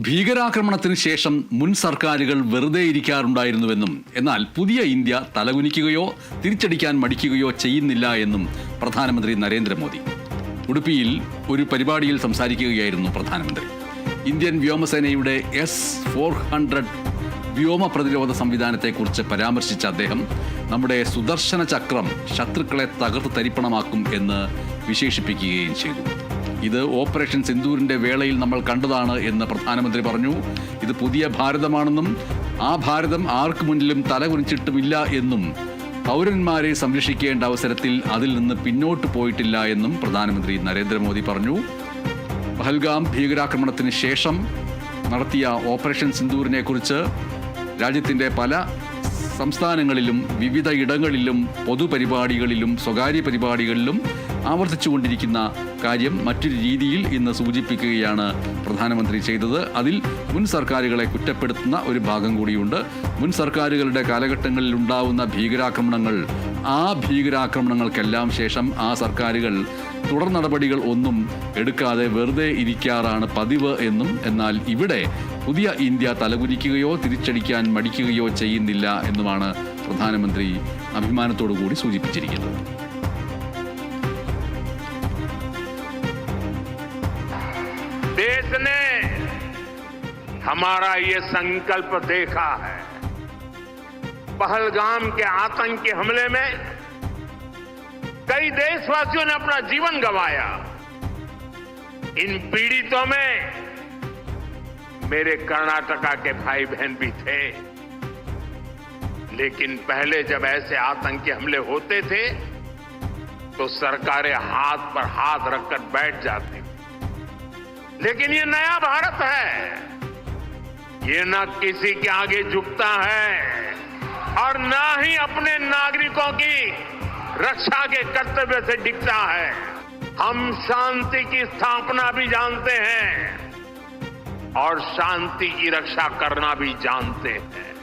ഭീകരാക്രമണത്തിന് ശേഷം മുൻ സർക്കാരുകൾ വെറുതെ ഇരിക്കാറുണ്ടായിരുന്നുവെന്നും എന്നാൽ പുതിയ ഇന്ത്യ തലകുനിക്കുകയോ തിരിച്ചടിക്കാൻ മടിക്കുകയോ ചെയ്യുന്നില്ല എന്നും പ്രധാനമന്ത്രി നരേന്ദ്രമോദി ഉടുപ്പിയിൽ ഒരു പരിപാടിയിൽ സംസാരിക്കുകയായിരുന്നു പ്രധാനമന്ത്രി. ഇന്ത്യൻ വ്യോമസേനയുടെ S-400 വ്യോമ പ്രതിരോധ സംവിധാനത്തെക്കുറിച്ച് പരാമർശിച്ച അദ്ദേഹം നമ്മുടെ സുദർശന ചക്രം ശത്രുക്കളെ തകർത്ത് തരിപ്പണമാക്കും എന്ന് വിശേഷിപ്പിക്കുകയും ചെയ്തു. ഇത് ഓപ്പറേഷൻ സിന്ദൂരിന്റെ വേളയിൽ നമ്മൾ കണ്ടതാണ് എന്ന് പ്രധാനമന്ത്രി പറഞ്ഞു. ഇത് പുതിയ ഭാരതമാണെന്നും ആ ഭാരതം ആർക്കു മുന്നിലും തലകുനിച്ചിട്ടുമില്ല എന്നും പൗരന്മാരെ സംരക്ഷിക്കേണ്ട അവസരത്തിൽ അതിൽ നിന്ന് പിന്നോട്ട് പോയിട്ടില്ല എന്നും പ്രധാനമന്ത്രി നരേന്ദ്രമോദി പറഞ്ഞു. പഹൽഗാം ഭീകരാക്രമണത്തിന് ശേഷം നടത്തിയ ഓപ്പറേഷൻ സിന്ദൂരിനെ കുറിച്ച് രാജ്യത്തിൻ്റെ പല സംസ്ഥാനങ്ങളിലും വിവിധ ഇടങ്ങളിലും പൊതുപരിപാടികളിലും സ്വകാര്യ പരിപാടികളിലും ആവർത്തിച്ചുകൊണ്ടിരിക്കുന്ന കാര്യം മറ്റൊരു രീതിയിൽ ഇന്ന് സൂചിപ്പിക്കുകയാണ് പ്രധാനമന്ത്രി ചെയ്തത്. അതിൽ മുൻ സർക്കാരുകളെ കുറ്റപ്പെടുത്തുന്ന ഒരു ഭാഗം കൂടിയുണ്ട്. മുൻ സർക്കാരുകളുടെ കാലഘട്ടങ്ങളിൽ ഉണ്ടാവുന്ന ഭീകരാക്രമണങ്ങൾ, ആ ഭീകരാക്രമണങ്ങൾക്കെല്ലാം ശേഷം ആ സർക്കാരുകൾ തുടർ നടപടികൾ ഒന്നും എടുക്കാതെ വെറുതെ ഇരിക്കാറാണ് പതിവ് എന്നും എന്നാൽ ഇവിടെ പുതിയ ഇന്ത്യ തലകുനിക്കുകയോ തിരിച്ചടിക്കാൻ മടിക്കുകയോ ചെയ്യുന്നില്ല എന്നുമാണ് പ്രധാനമന്ത്രി അഭിമാനത്തോടു കൂടി സൂചിപ്പിച്ചിരിക്കുന്നത്. देश ने हमारा ये संकल्प देखा है। पहलगाम के आतंकी हमले में कई देशवासियों ने अपना जीवन गंवाया। इन पीड़ितों में मेरे कर्नाटका के भाई बहन भी थे, लेकिन पहले जब ऐसे आतंकी हमले होते थे तो सरकारें हाथ पर हाथ रखकर बैठ जाती। लेकिन ये नया भारत है, ये न किसी के आगे झुकता है और न ही अपने नागरिकों की रक्षा के कर्तव्य से डिगता है। हम शांति की स्थापना भी जानते हैं और शांति की रक्षा करना भी जानते हैं।